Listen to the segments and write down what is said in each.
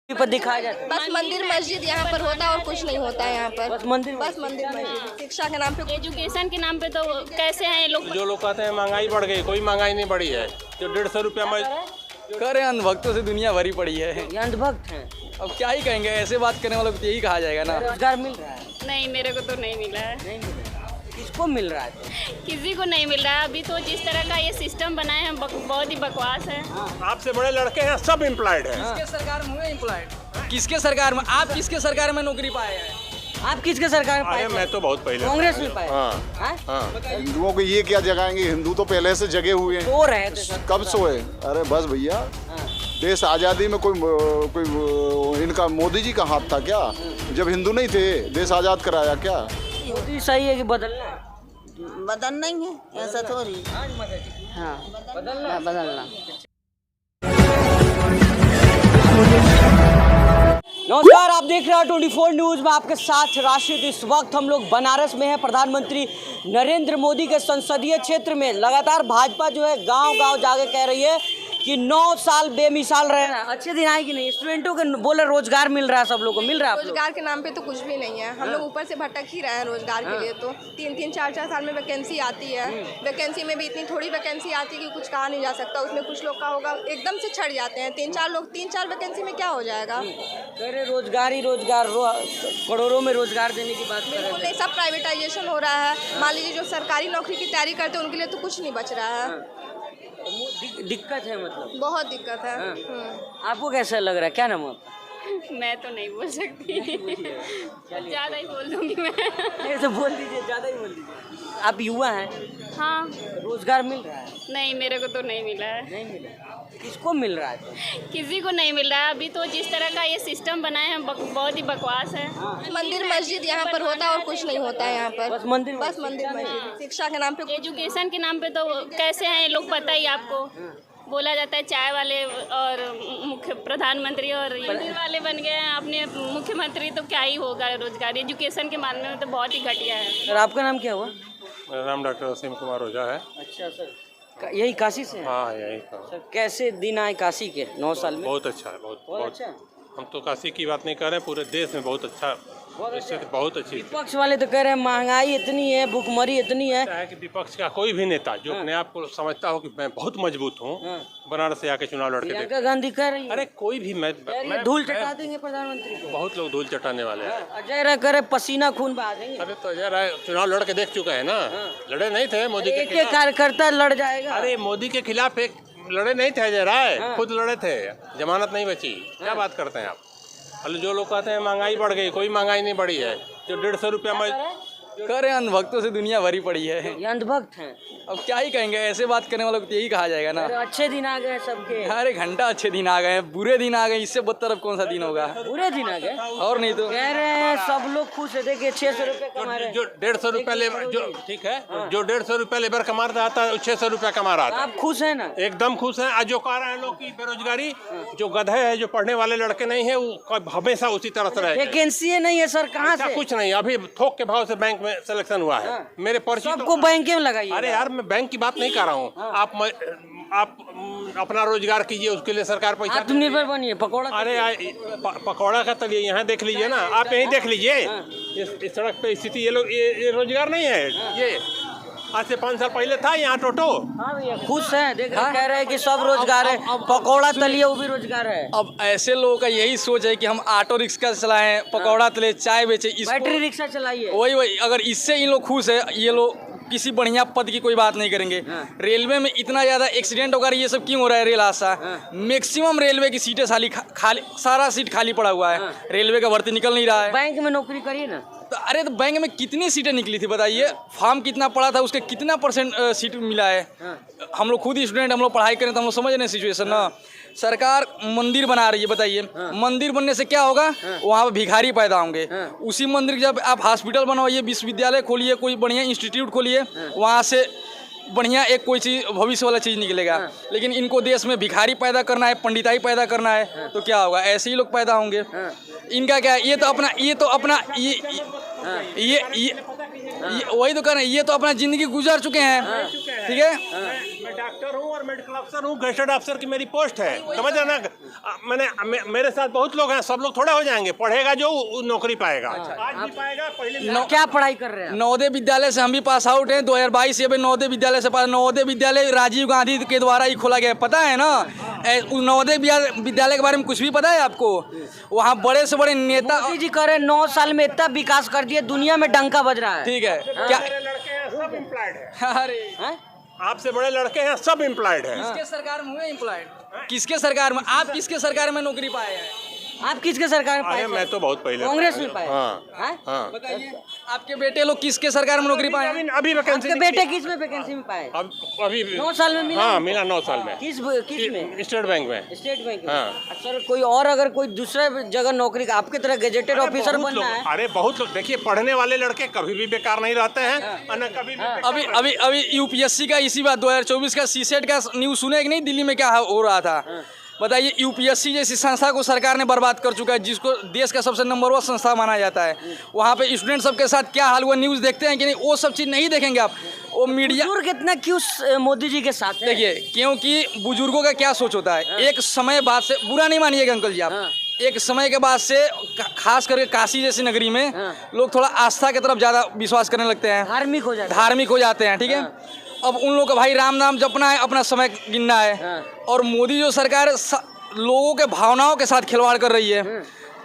पर दिखाया जाता है। बस मंदिर मस्जिद यहाँ पर होता है और कुछ नहीं होता है यहाँ पर। बस मंदिर मस्जिद शिक्षा के नाम पे, एजुकेशन के नाम पे तो कैसे हैं ये लोग। जो लोग कहते हैं महंगाई बढ़ गई, कोई महंगाई नहीं बढ़ी है। जो 150 रुपया में करे अंधभक्तों से दुनिया भरी पड़ी है। ये अंधभक्त हैं। अब क्या ही कहेंगे, ऐसे बात करने वालों को यही कहा जाएगा ना। रोजगार मिल रहा है? नहीं, मेरे को तो नहीं मिला है। नहीं मिल रहा है। किसको मिल रहा है? किसी को नहीं मिल रहा है। अभी तो जिस तरह का ये सिस्टम बनाए हैं बहुत ही बकवास है। आपसे बड़े लड़के हैं, सब एम्प्लॉयड हैं। किसके सरकार में हुए एम्प्लॉयड? किसके सरकार में? आप किसके सरकार में नौकरी पाए हैं? आप किसके सरकार में अरे पाए? मैं तो बहुत पहले कांग्रेस में पाए। हाँ हाँ? हाँ। हिंदुओं को ये क्या जगाएंगे? हिंदू तो पहले से जगे हुए हैं। सो रहे थे सब। कब सोए? अरे बस भैया, देश आज़ादी में कोई इनका मोदी जी का हाथ था क्या? जब हिंदू नहीं थे देश आज़ाद कराया क्या? मोदी सही है कि बदलना है? बदलना ही है, ऐसा थोड़ी। हाँ बदलना। नमस्कार, आप देख रहे हैं 24 न्यूज़ में आपके साथ राशिद। इस वक्त हम लोग बनारस में हैं। प्रधानमंत्री नरेंद्र मोदी के संसदीय क्षेत्र में लगातार भाजपा जो है गांव-गांव जाके कह रही है कि 9 साल बेमिसाल रहना। अच्छे दिन आए कि नहीं? स्टूडेंटों के बोले रोजगार मिल रहा है, सब लोगों को मिल रहा है। आप लोग? रोजगार के नाम पे तो कुछ भी नहीं है। हम लोग ऊपर से भटक ही रहे हैं रोजगार के लिए। तो 3-3, 4-4 साल में वैकेंसी आती है। वैकेंसी में भी इतनी थोड़ी वैकेंसी आती है कि कुछ कहा नहीं जा सकता। उसमें कुछ लोग का होगा एकदम से छड़ जाते हैं। 3-4 लोग 3-4 वैकेंसी में क्या हो जाएगा? कह रहे रोजगार ही रोजगार, करोड़ों में रोजगार देने की बात कर रहे बिल्कुल नहीं, सब प्राइवेटाइजेशन हो रहा है। मान लीजिए जो सरकारी नौकरी की तैयारी करते हैं उनके लिए तो कुछ नहीं बच रहा है। दिक्कत है मतलब। बहुत दिक्कत है। आपको कैसा लग रहा है? क्या नाम है आपका? मैं तो नहीं बोल सकती। ज़्यादा ही बोल दूंगी मैं। नहीं तो बोल दीजिए, ज़्यादा ही बोल दीजिए। आप युवा हैं? हाँ। रोजगार मिल रहा है? नहीं, मेरे को तो नहीं मिला है। नहीं मिला। किसको मिल रहा है तो? किसी को नहीं मिल रहा है। अभी तो जिस तरह का ये सिस्टम बनाए हैं बहुत ही बकवास है। मंदिर मस्जिद यहाँ पर होता है और कुछ नहीं होता है यहाँ पर। बस मंदिर मस्जिद शिक्षा के नाम पे। एजुकेशन के नाम पे तो कैसे हैं ये लोग, पता ही आपको। बोला जाता है चाय वाले और मुख्य प्रधानमंत्री और मंदिर वाले बन गए हैं अपने मुख्यमंत्री, तो क्या ही होगा रोजगार। एजुकेशन के मामले में तो बहुत ही घटिया है। सर आपका नाम क्या हुआ? मेरा नाम डॉक्टर असीम कुमार ओझा है। अच्छा सर, यही काशी से हैं? हाँ यही का। सर कैसे दिन आए काशी के 9 साल में? बहुत अच्छा है, बहुत अच्छा। हम तो काशी की बात नहीं कर रहे हैं, पूरे देश में बहुत अच्छा। इससे तो बहुत अच्छी विपक्ष वाले तो कह रहे हैं महंगाई इतनी है, भुखमरी इतनी है। है कि विपक्ष का कोई भी नेता जो अपने आप को समझता हो कि मैं बहुत मजबूत हूँ, बनारस से आके चुनाव लड़के देख। प्रियंका गांधी कह रही है अरे कोई भी मैं धूल चटा देंगे प्रधानमंत्री को। बहुत लोग धूल चटाने वाले हैं। अजय राय कह रहे पसीना खून बहा देंगे। अरे तो अजय राय चुनाव लड़ के देख चुका है ना। लड़े नहीं थे मोदी के एक खिलाफ। कार्यकर्ता लड़ जाएगा। अरे मोदी के खिलाफ एक लड़े नहीं थे अजय राय, खुद लड़े थे, जमानत नहीं बची। क्या बात करते हैं आप? अरे जो लोग कहते हैं महंगाई बढ़ गई, कोई महंगाई नहीं बढ़ी है। जो 150 रुपया में करे अंधभक्तों से दुनिया भरी पड़ी है। ये अंधभक्त हैं। अब क्या ही कहेंगे, ऐसे बात करने वालों को यही कहा जाएगा ना। अरे अच्छे दिन आ गए सबके। अरे घंटा अच्छे दिन आ गए, बुरे दिन आ गए, इससे बदतर अब कौन सा दिन होगा? पूरे दिन आ गए और नहीं तो। कह रहे हैं सब लोग खुश है। देखिए 600 रुपये कमा रहे हैं। जो 150 रुपया लेबर, जो ठीक है, जो 150 रुपया लेबर कमा रहा था 600 रुपया कमा रहा था। आप खुश हैं ना? एकदम खुश हैं। आज जो कह रहे हैं लोग की बेरोजगारी, जो गधे है, जो पढ़ने वाले लड़के नहीं है, वो हमेशा उसी तरह से रहेंगे। वैकेंसी नहीं है सर, कहाँ ऐसा से? कुछ नहीं, अभी थोक के भाव से बैंक में सिलेक्शन हुआ है। मेरे पर्ची सबको बैंक में लगाइए। अरे यार मैं बैंक की बात नहीं कर रहा हूँ। आप अपना रोजगार कीजिए, उसके लिए सरकार पैसा। आत्मनिर्भर बनिए। पकौड़ा अरे पकौड़ा का तलिए यहाँ देख लीजिए ना, आप यहीं देख लीजिए। इस सड़क पे स्थिति ये लोग, ये रोजगार नहीं है। ये आज से 5 साल पहले था यहाँ टोटो। खुश हैं, देख कह रहे हैं कि सब रोजगार है। पकौड़ा तलिए वो भी रोजगार है। अब ऐसे लोगों का यही सोच है कि हम ऑटो रिक्शा चलाएं, पकौड़ा तले, चाय बेचे। बैटरी रिक्शा चलाइए। वही अगर इससे इन लोग खुश है, ये लोग किसी बढ़िया पद की कोई बात नहीं करेंगे। रेलवे में इतना ज़्यादा एक्सीडेंट वगैरह ये सब क्यों हो रहा है? रेल हादसा। मैक्सिमम रेलवे की सीटें खाली, सारा सीट खाली पड़ा हुआ है। रेलवे का भर्ती निकल नहीं रहा है। बैंक में नौकरी करिए ना। तो अरे तो बैंक में कितनी सीटें निकली थी बताइए? फॉर्म कितना पड़ा था, उसके कितना परसेंट सीट मिला है? हम लोग खुद ही स्टूडेंट, हम लोग पढ़ाई करें तो हम लोग समझ रहे हैं सिचुएशन ना। सरकार मंदिर बना रही है, बताइए मंदिर बनने से क्या होगा? वहाँ पे भिखारी पैदा होंगे। उसी मंदिर के जब आप हॉस्पिटल बनवाइए, विश्वविद्यालय खोलिए, कोई बढ़िया इंस्टीट्यूट खोलिए, वहाँ से बढ़िया एक कोई चीज़, भविष्य वाला चीज़ निकलेगा। लेकिन इनको देश में भिखारी पैदा करना है, पंडिताई पैदा करना है, तो क्या होगा? ऐसे ही लोग पैदा होंगे। इनका क्या है? ये तो अपना वही तो कह रहे हैं, ये तो अपना जिंदगी गुजार चुके हैं। ठीक है, मैं डॉक्टर हूँ और मेडिकल अफसर हूँ, गजेटेड अफसर की मेरी पोस्ट है, समझ रहे ना। मेरे साथ बहुत लोग हैं, सब लोग थोड़े हो जाएंगे। पढ़ेगा जो वो नौकरी पाएगा। आज भी पाएगा, पहले क्या पढ़ाई कर रहे हैं आप? नवोदय विद्यालय से हम भी पास आउट हैं 2022 से। नवोदय विद्यालय से पास, नवोदय विद्यालय राजीव गांधी के द्वारा ही खोला गया, पता है ना? नवोदय विद्यालय के बारे में कुछ भी पता है आपको? वहाँ बड़े से बड़े नेता, मोदी जी कह रहे हैं 9 साल में इतना विकास कर दिया, दुनिया में डंका बज रहा है। ठीक है क्या? लड़के हैं सब एम्प्लॉयड है। अरे आपसे बड़े लड़के हैं सब एम्प्लॉयड है। किसके सरकार में हुए एम्प्लॉयड? किसके सरकार में? आप किसके सरकार में नौकरी पाए हैं? आप किसके सरकार में पाए? मैं तो बहुत पहले कांग्रेस में पाए। हाँ। बताइए आपके बेटे लोग किसके सरकार में नौकरी पाए हैं? अभी वैकेंसी आपके बेटे किस में वैकेंसी में पाए? अभी 9 साल में मिला? हाँ मिला 9 साल में। किस में? स्टेट बैंक में। स्टेट बैंक में। हाँ। सर कोई और अगर कोई दूसरे जगह नौकरी का आपकी तरह गजेटेड ऑफिसर बनना है? अरे बहुत लोग, देखिए पढ़ने वाले लड़के कभी भी बेकार नहीं रहते हैं, ना कभी भी अभी यूपीएससी का इसी बात 2024 का सीसेट का न्यूज़ सुने कि नहीं? दिल्ली में क्या हो रहा था बताइए? यूपीएससी जैसी संस्था को सरकार ने बर्बाद कर चुका है, जिसको देश का सबसे नंबर 1 संस्था माना जाता है। वहाँ पे स्टूडेंट सबके साथ क्या हाल हुआ न्यूज़ देखते हैं कि नहीं? वो सब चीज़ नहीं देखेंगे आप। वो मीडिया बुजुर्ग कितना क्यों मोदी जी के साथ है? देखिए, क्योंकि बुजुर्गों का क्या सोच होता है, एक समय बाद से, बुरा नहीं मानिएगा अंकल जी आप, एक समय के बाद से खास करके काशी जैसी नगरी में लोग थोड़ा आस्था की तरफ ज़्यादा विश्वास करने लगते हैं, धार्मिक हो जाते हैं। ठीक है। अब उन लोगों का भाई राम नाम जपना है, अपना समय गिनना है। और मोदी जो सरकार लोगों के भावनाओं के साथ खिलवाड़ कर रही है,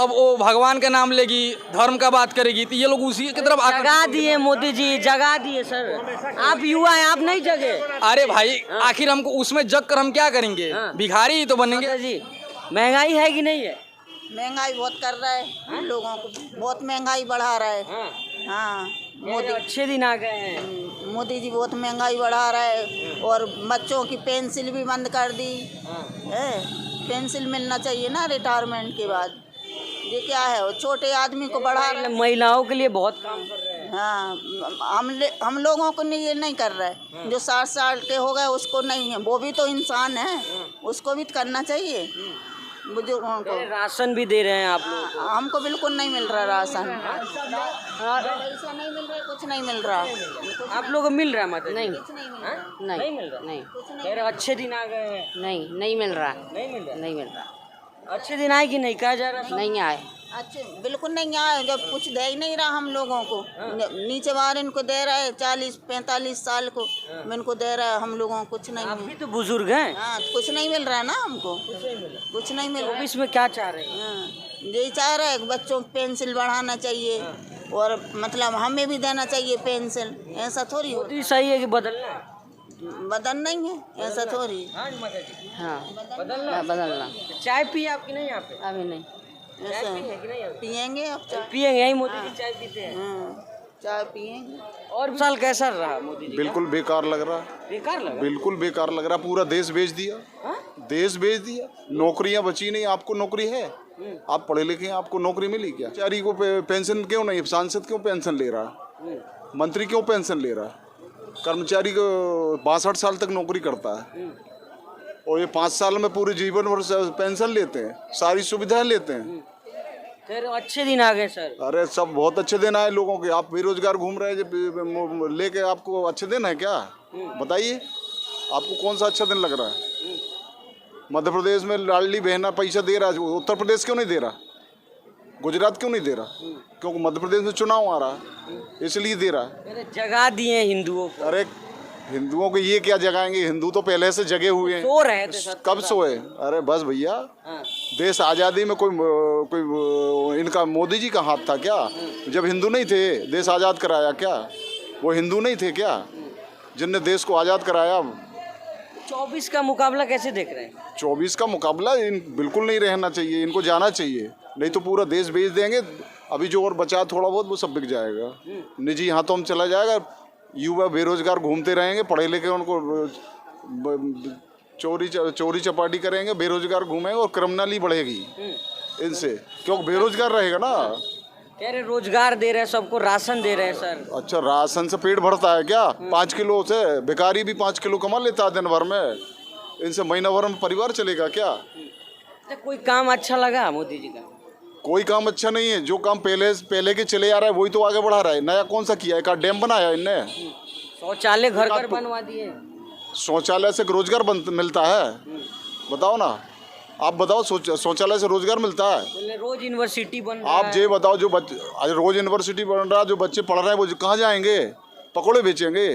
अब वो भगवान का नाम लेगी, धर्म का बात करेगी, तो ये लोग उसी की तरफ जगा दिए मोदी जी, जगा दिए सर। आप युवा हैं, आप नहीं जगे। अरे भाई आखिर हमको उसमें जग कर हम क्या करेंगे? भिखारी ही तो बनेंगे जी। महंगाई है कि नहीं है? महंगाई बहुत कर रहा है हम लोगों को, बहुत महंगाई बढ़ा रहा है। हाँ मोदी अच्छे दिन आ गए हैं। मोदी जी बहुत महंगाई बढ़ा रहा है, और बच्चों की पेंसिल भी बंद कर दी है। पेंसिल मिलना चाहिए ना रिटायरमेंट के बाद। ये क्या है, वो छोटे आदमी को बढ़ा रहा है। महिलाओं के लिए बहुत काम कर रहे हैं। हाँ हम लोगों को नहीं, ये नहीं कर रहा है। जो 60 साल के हो गए उसको नहीं है, वो भी तो इंसान है, उसको भी करना चाहिए। बुजुर्गों को राशन भी दे रहे हैं आप लोग? हमको बिल्कुल नहीं मिल रहा राशन, पैसा नहीं मिल रहा, कुछ नहीं मिल रहा। आप लोगों को मिल रहा है? मतलब नहीं नहीं मिल रहा। नहीं कह रहे अच्छे दिन आ गए हैं। नहीं मिल रहा। नहीं मिल रहा। अच्छे दिन आए कि नहीं कहा जा रहा? नहीं आए। अच्छे बिल्कुल नहीं आए, जब कुछ दे ही नहीं रहा हम लोगों को। नीचे बाहर इनको दे रहा है 40-45 साल को, इनको दे रहा है, हम लोगों को कुछ नहीं। आप भी तो बुजुर्ग हैं। हाँ कुछ नहीं मिल रहा ना हमको, कुछ नहीं मिल रहा। इसमें क्या चाह रहे हैं? यही चाह रहा है कि बच्चों की पेंसिल बढ़ाना चाहिए, और मतलब हमें भी देना चाहिए पेंसिल। ऐसा थोड़ी हो, मोदी सही है कि बदलना? बदल नहीं है, ऐसा थोड़ी। हाँ बदलना। चाय पिए आपकी नहीं? यहाँ पे अभी नहीं। ऐसा पियेंगे अब चाय, पियेंगे यही मोदी जी चाय पीते हैं। चाय पियेंगे। और साल कैसा रहा मोदी जी? बिल्कुल बेकार लग रहा है, बेकार लगा? बिल्कुल बेकार लग रहा है। पूरा देश बेच दिया, देश बेच दिया। नौकरियां बची नहीं। आपको नौकरी है, आप पढ़े लिखे हैं, आपको नौकरी मिली क्या? कर्मचारी को पेंशन क्यों नहीं? सांसद क्यों पेंशन ले रहा है? मंत्री क्यों पेंशन ले रहा है? कर्मचारी को 62 साल तक नौकरी करता है, और ये 5 साल में पूरे जीवन भर पेंशन लेते हैं, सारी सुविधाएं लेते हैं। फिर अच्छे दिन आ गए सर। अरे सब बहुत अच्छे दिन आए लोगों के। आप बेरोजगार घूम रहे हैं लेके, आपको अच्छे दिन है क्या? बताइए आपको कौन सा अच्छा दिन लग रहा है? मध्य प्रदेश में लाडली बहना पैसा दे रहा है, उत्तर प्रदेश क्यों नहीं दे रहा? गुजरात क्यों नहीं दे रहा? क्योंकि मध्य प्रदेश में चुनाव आ रहा है, इसलिए दे रहा है। जगा दिए हिंदुओं को। अरे हिंदुओं को ये क्या जगाएंगे? हिंदू तो पहले से जगे हुए हैं। सो रहे थे। कब सोए? अरे बस भैया, देश आज़ादी में कोई इनका मोदी जी का हाथ था क्या? जब हिंदू नहीं थे देश आज़ाद कराया क्या? वो हिंदू नहीं थे क्या जिनने देश को आज़ाद कराया? 24 का मुकाबला कैसे देख रहे हैं? 24 का मुकाबला बिल्कुल नहीं रहना चाहिए, इनको जाना चाहिए, नहीं तो पूरा देश बेच देंगे। अभी जो और बचा थोड़ा बहुत वो सब बिक जाएगा, निजी हाथों में चला जाएगा। युवा बेरोजगार घूमते रहेंगे, पढ़े लिखे उनको चोरी चपाटी करेंगे, बेरोजगार घूमेंगे, और क्रिमिनली बढ़ेगी इनसे, क्योंकि बेरोजगार रहेगा ना। कह रहे रोजगार दे रहे हैं, सबको राशन दे रहे हैं सर। अच्छा, राशन से पेट भरता है क्या? 5 किलो से भिखारी भी 5 किलो कमा लेता है दिन भर में। इनसे महीना भर में परिवार चलेगा क्या? कोई काम अच्छा लगा मोदी जी का? कोई काम अच्छा नहीं है। जो काम पहले के चले आ रहा है वही तो आगे बढ़ा रहा है। नया कौन सा किया है? एक डैम बनाया इनने, शौचालय घर घर बनवा दिए। शौचालय से रोजगार मिलता है? बताओ ना। आप बताओ शौचालय से रोजगार मिलता है? बोले रोज यूनिवर्सिटी बन रहा आप है। ये बताओ जो बच्चे आज रोज यूनिवर्सिटी बन रहा है, जो बच्चे पढ़ रहे हैं वो कहाँ जाएंगे? पकौड़े बेचेंगे?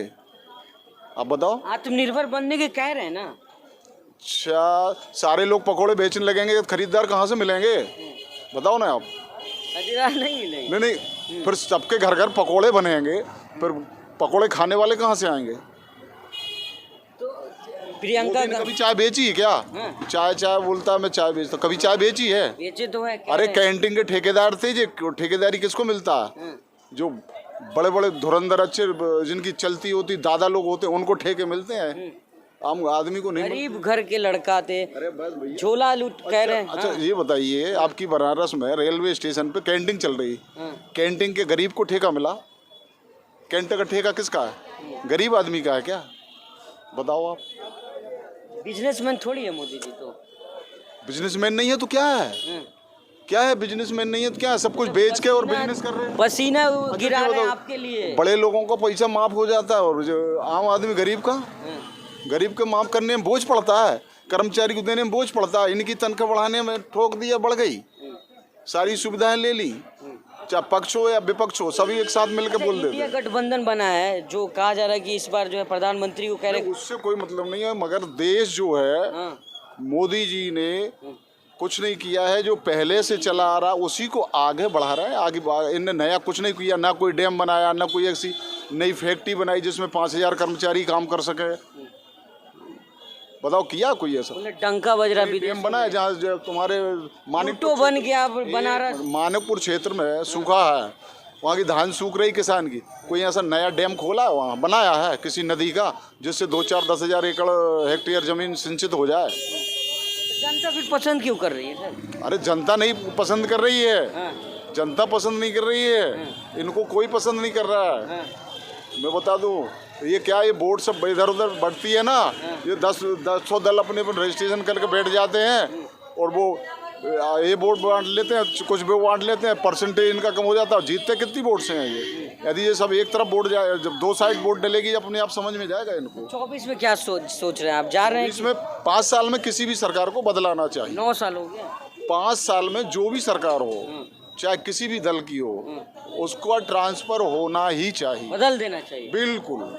आप बताओ। आत्मनिर्भर बनने के कह रहे हैं ना। अच्छा, सारे लोग पकौड़े बेचने लगेंगे तो खरीदार कहाँ से मिलेंगे? बताओ ना आप। खरीदार नहीं मिलेंगे। नहीं, फिर सबके घर घर पकौड़े बनेंगे, फिर पकौड़े खाने वाले कहाँ से आएंगे? तो प्रियंका मोदी ने कभी चाय बेची है क्या? चाय चाय बोलता है, मैं चाय बेचता, कभी चाय बेची है? बेचे तो है। अरे कैंटीन के ठेकेदार थे, जो ठेकेदारी किसको मिलता है? जो बड़े बड़े धुरंधर अच्छे जिनकी चलती होती दादा लोग होते हैं उनको ठेके मिलते हैं, आम आदमी को नहीं। गरीब घर के लड़का थे, अरे बस भैया, झोला लूट कह रहे हैं। अच्छा ये बताइए, आपकी बनारस में रेलवे स्टेशन पे कैंटीन चल रही, कैंटीन के गरीब को ठेका मिला? कैंटीन का ठेका किसका है? गरीब आदमी का है क्या? बताओ आप। बिजनेसमैन थोड़ी है मोदी जी तो। बिजनेसमैन नहीं है तो क्या है? क्या है? बिजनेसमैन नहीं है तो क्या है? सब कुछ बेच के और बिजनेस कर रहे हैं। पसीना गिरा ये रहे हैं बताओ, आपके लिए। बड़े लोगों का पैसा माफ हो जाता है और जो आम आदमी गरीब का, गरीब के माफ करने में बोझ पड़ता है, कर्मचारी को देने में बोझ पड़ता है। इनकी तनख्वाह बढ़ाने में ठोक दिया, बढ़ गई, सारी सुविधाएं ले ली, चाहे पक्ष हो या विपक्ष हो, सभी एक साथ मिलकर बोल देते। इंडिया गठबंधन बना है जो कहा जा रहा है कि इस बार जो है प्रधानमंत्री को कह रहे हैं। उससे कोई मतलब नहीं है, मगर देश जो है मोदी जी ने कुछ नहीं किया है, जो पहले से चला आ रहा उसी को आगे बढ़ा रहा है। आगे इनने नया कुछ नहीं किया, ना कोई डैम बनाया, ना कोई ऐसी नई फैक्ट्री बनाई जिसमें 5000 कर्मचारी काम कर सके। बताओ किया कोई ऐसा? डंका बज रहा है। डैम बना है जहाँ तुम्हारे मानिकपुर बन गया बनारस। मानिकपुर क्षेत्र में सूखा है, वहाँ की धान सूख रही किसान की, कोई ऐसा नया डैम खोला है वहाँ, बनाया है किसी नदी का जिससे 2-4-10 एकड़ हेक्टेयर जमीन सिंचित हो जाए? जनता फिर पसंद क्यों कर रही है सर? अरे जनता नहीं पसंद कर रही है, जनता पसंद नहीं कर रही है, इनको कोई पसंद नहीं कर रहा है। मैं बता दूं, ये क्या, ये वोट सब इधर उधर बढ़ती है ना, ये 10-100 दल अपने पर रजिस्ट्रेशन करके बैठ जाते हैं और वो ये वोट बांट लेते हैं, कुछ भी बांट लेते हैं, परसेंटेज इनका कम हो जाता है। जीतते कितनी वोट से हैं ये? यदि ये सब एक तरफ वोट जाए, जब 2 साइड वोट डलेगी अपने आप समझ में जाएगा इनको। 24 में क्या सोच रहे हैं आप? जा रहे हैं? इसमें 5 साल में किसी भी सरकार को बदलाना चाहिए। 9 साल हो गया। 5 साल में जो भी सरकार हो, चाहे किसी भी दल की हो, उसका ट्रांसफर होना ही चाहिए, बदल देना चाहिए। बिल्कुल।